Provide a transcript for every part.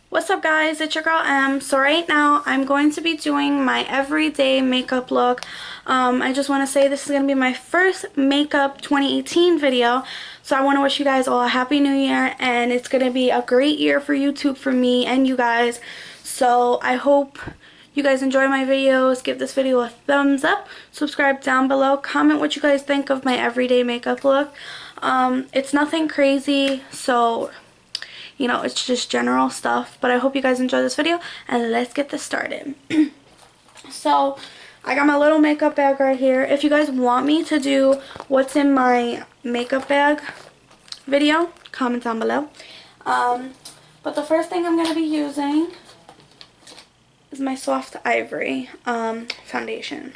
What's up guys, it's your girl M. So right now I'm going to be doing my everyday makeup look. I just want to say this is going to be my first makeup 2018 video. So I want to wish you guys all a happy new year, and it's going to be a great year for YouTube, for me and you guys. So I hope you guys enjoy my videos. Give this video a thumbs up, subscribe down below, comment what you guys think of my everyday makeup look. It's nothing crazy, so you know, it's just general stuff, but I hope you guys enjoy this video, and let's get this started. So I got my little makeup bag right here. If you guys want me to do what's in my makeup bag video, comment down below. But the first thing I'm going to be using is my Soft Ivory foundation.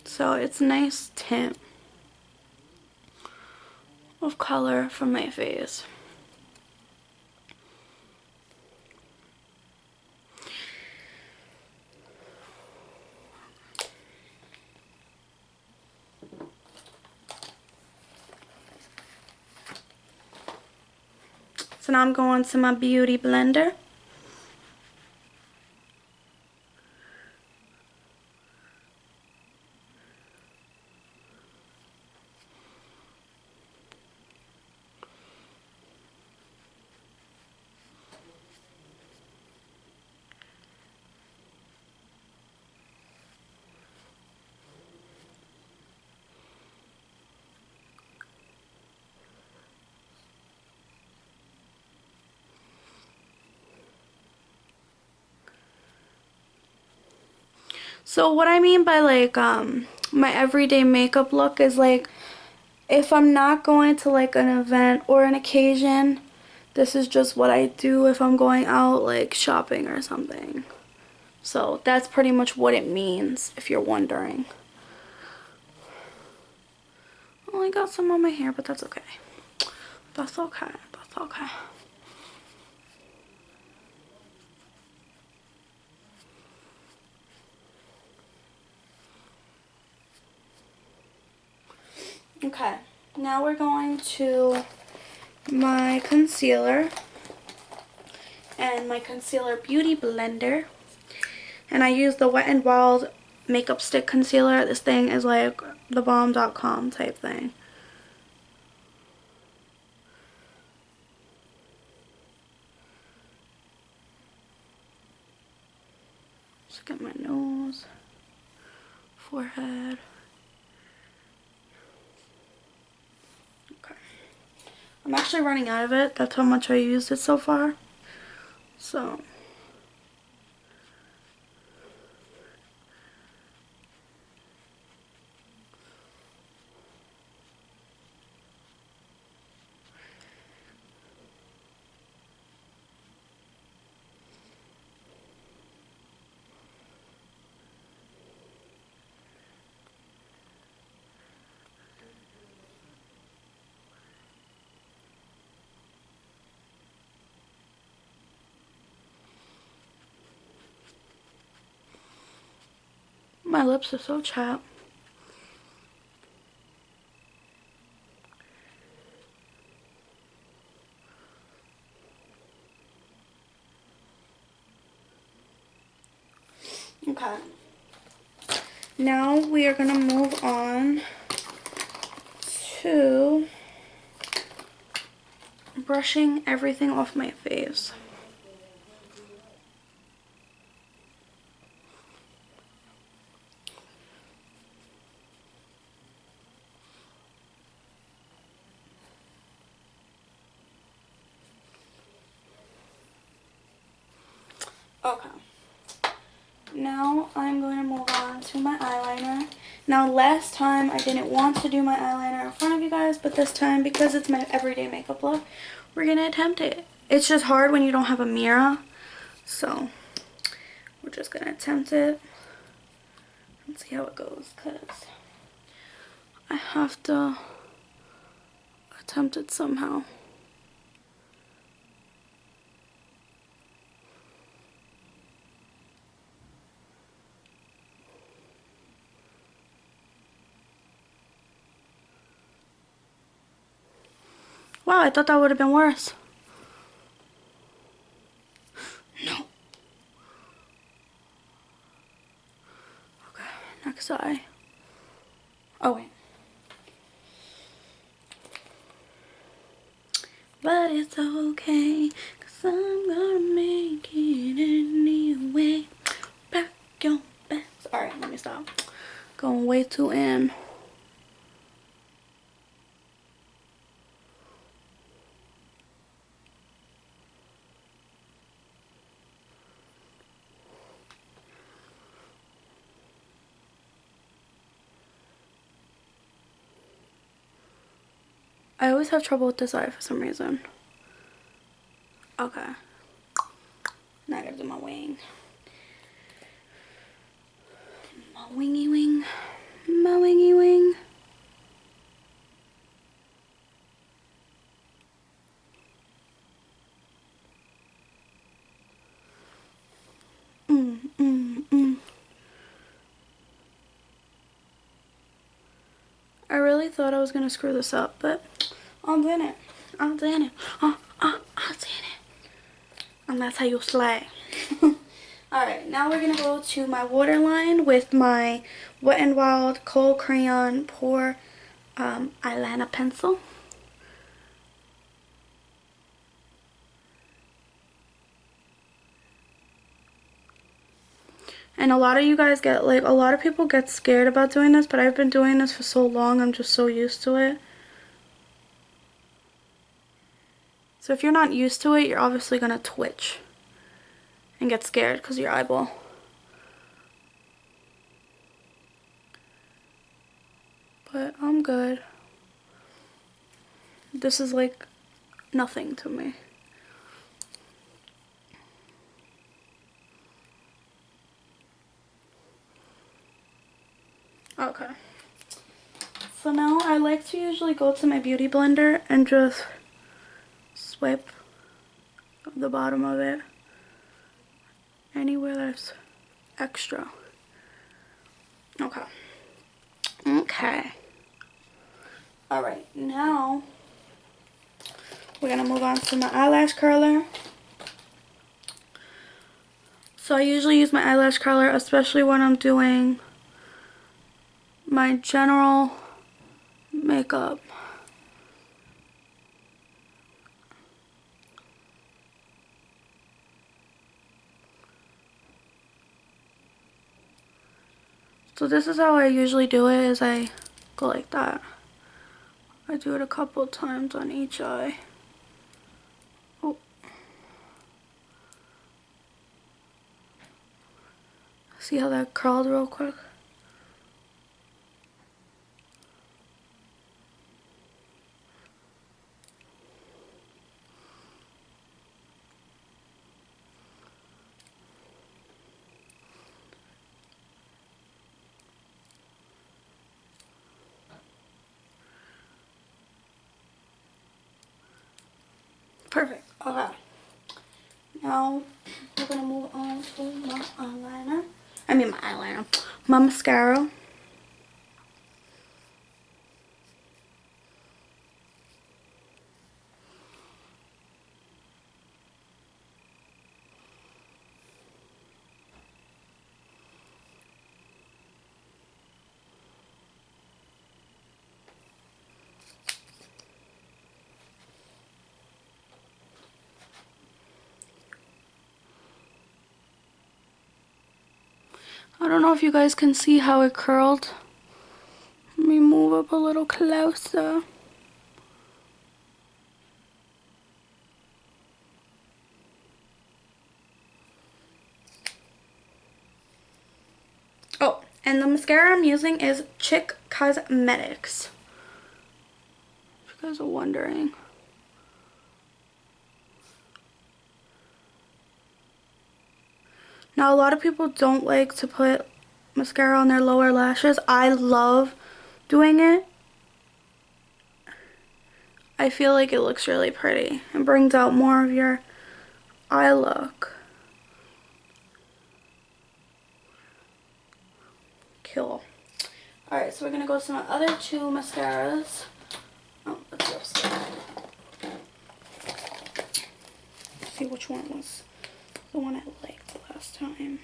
So it's a nice tint of color for my face. So now I'm going to my beauty blender. So what I mean by like my everyday makeup look is like, if I'm not going to like an event or an occasion, this is just what I do if I'm going out like shopping or something. So that's pretty much what it means, if you're wondering. I only got some on my hair, but that's okay. That's okay. That's okay. Okay, now we're going to my concealer and my concealer beauty blender, and I use the Wet n Wild makeup stick concealer. This thing is like thebomb.com type thing. Just get my nose, forehead. Okay. I'm actually running out of it. That's how much I used it so far. So my lips are so chapped. Okay. Now we are going to move on to brushing everything off my face. Okay. Now I'm going to move on to my eyeliner. Now last time I didn't want to do my eyeliner in front of you guys, but this time, because it's my everyday makeup look, we're going to attempt it. It's just hard when you don't have a mirror, so we're just going to attempt it and see how it goes, because have to attempt it somehow. Wow, I thought that would have been worse. No. Okay, next eye. Oh, wait. But it's okay, 'cause I'm gonna make it anyway. Back your best. Alright, let me stop. Going way too in. I always have trouble with this eye for some reason. Okay. Now I gotta do my wing. My wingy wing. My wingy wing. I really thought I was gonna screw this up, but I'm doing it. I'm doing it. I'm doing it. And that's how you slay. Alright, now we're gonna go to my waterline with my Wet n Wild Kohl Crayon Pour eyeliner pencil. And a lot of you guys get, like, a lot of people get scared about doing this, but I've been doing this for so long, I'm just so used to it. So if you're not used to it, you're obviously gonna twitch and get scared because of your eyeball. But I'm good. This is like nothing to me. Okay. So now I like to usually go to my beauty blender and just swipe the bottom of it anywhere that's extra. Okay. Okay. Alright, now we're gonna move on to my eyelash curler. So I usually use my eyelash curler, especially when I'm doing my general makeup. So this is how I usually do it, is I go like that. I do it a couple times on each eye. Oh. See how that curled real quick? Perfect. Okay. Now we're gonna move on to my eyeliner. I mean my eyeliner. My mascara. I don't know if you guys can see how it curled. Let me move up a little closer. Oh, and the mascara I'm using is Chick Cosmetics. If you guys are wondering. Now a lot of people don't like to put mascara on their lower lashes. I love doing it I feel like it looks really pretty and brings out more of your eye look. Cool. Alright, so we're going to go to my other two mascaras. Oh, that's lipstick. Let's see which one was the one I liked last time.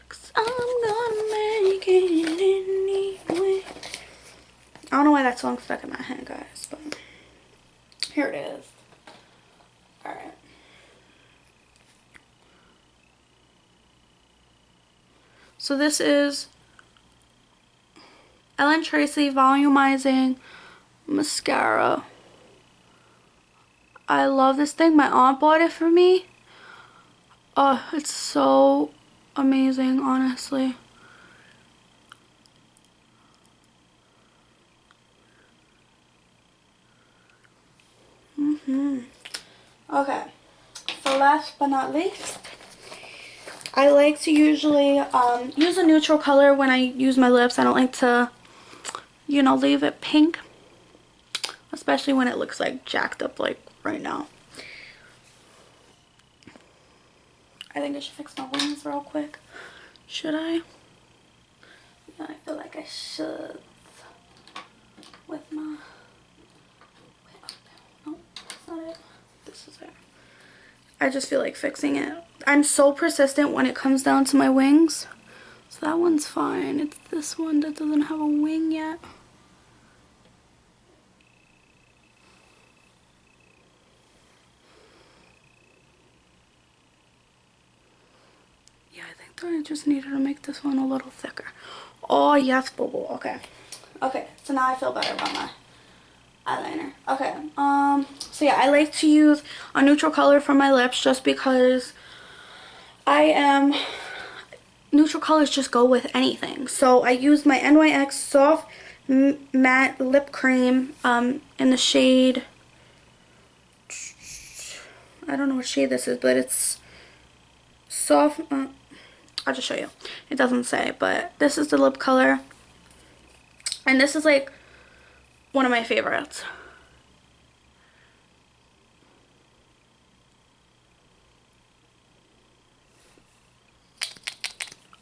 'Cause I'm gonna make it anyway. I don't know why that song stuck in my head, guys, but here it is. Alright. So this is Ellen Tracy Volumizing Mascara. I love this thing. My aunt bought it for me. Oh, it's so amazing, honestly. Okay, so last but not least, I like to usually use a neutral color when I use my lips. I don't like to, you know, leave it pink, especially when it looks like jacked up like right now. I think I should fix my wings real quick. Should I? Yeah, I feel like I should. With my... No, that's not it. This is it. I just feel like fixing it. I'm so persistent when it comes down to my wings. So that one's fine. It's this one that doesn't have a wing yet. Yeah, I think that I just needed to make this one a little thicker. Oh, yes, boo-boo. Okay. Okay, so now I feel better about my eyeliner. Okay, so yeah, I like to use a neutral color for my lips just because neutral colors just go with anything. So I use my NYX Soft Matte Lip Cream in the shade, I don't know what shade this is, but it's soft, I'll just show you. It doesn't say, but this is the lip color. And this is like one of my favorites.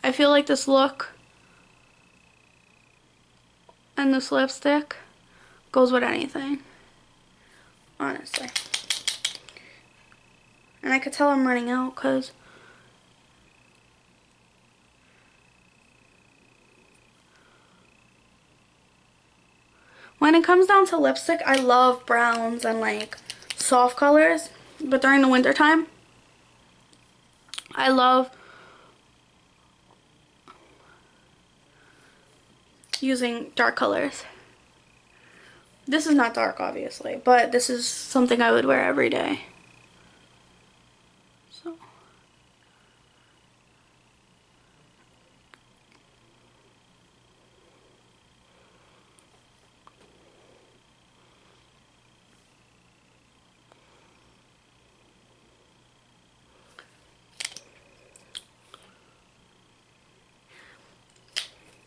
I feel like this look and this lipstick goes with anything, honestly. And I could tell I'm running out because when it comes down to lipstick, I love browns and like soft colors, but during the winter time, I love using dark colors. This is not dark, obviously, but this is something I would wear every day. So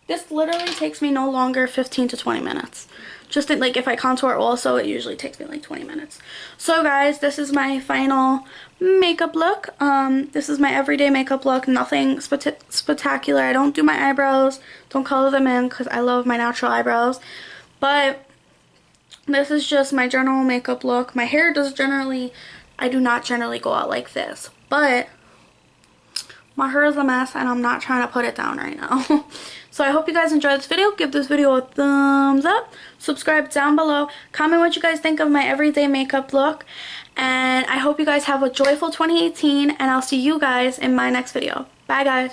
this literally takes me no longer 15 to 20 minutes. Just like if I contour also, it usually takes me like 20 minutes. So guys, this is my final makeup look. This is my everyday makeup look. Nothing spectacular. I don't do my eyebrows. Don't color them in because I love my natural eyebrows. But this is just my general makeup look. My hair does generally, I do not generally go out like this. But my hair is a mess and I'm not trying to put it down right now. So I hope you guys enjoyed this video. Give this video a thumbs up. Subscribe down below. Comment what you guys think of my everyday makeup look. And I hope you guys have a joyful 2018. And I'll see you guys in my next video. Bye guys.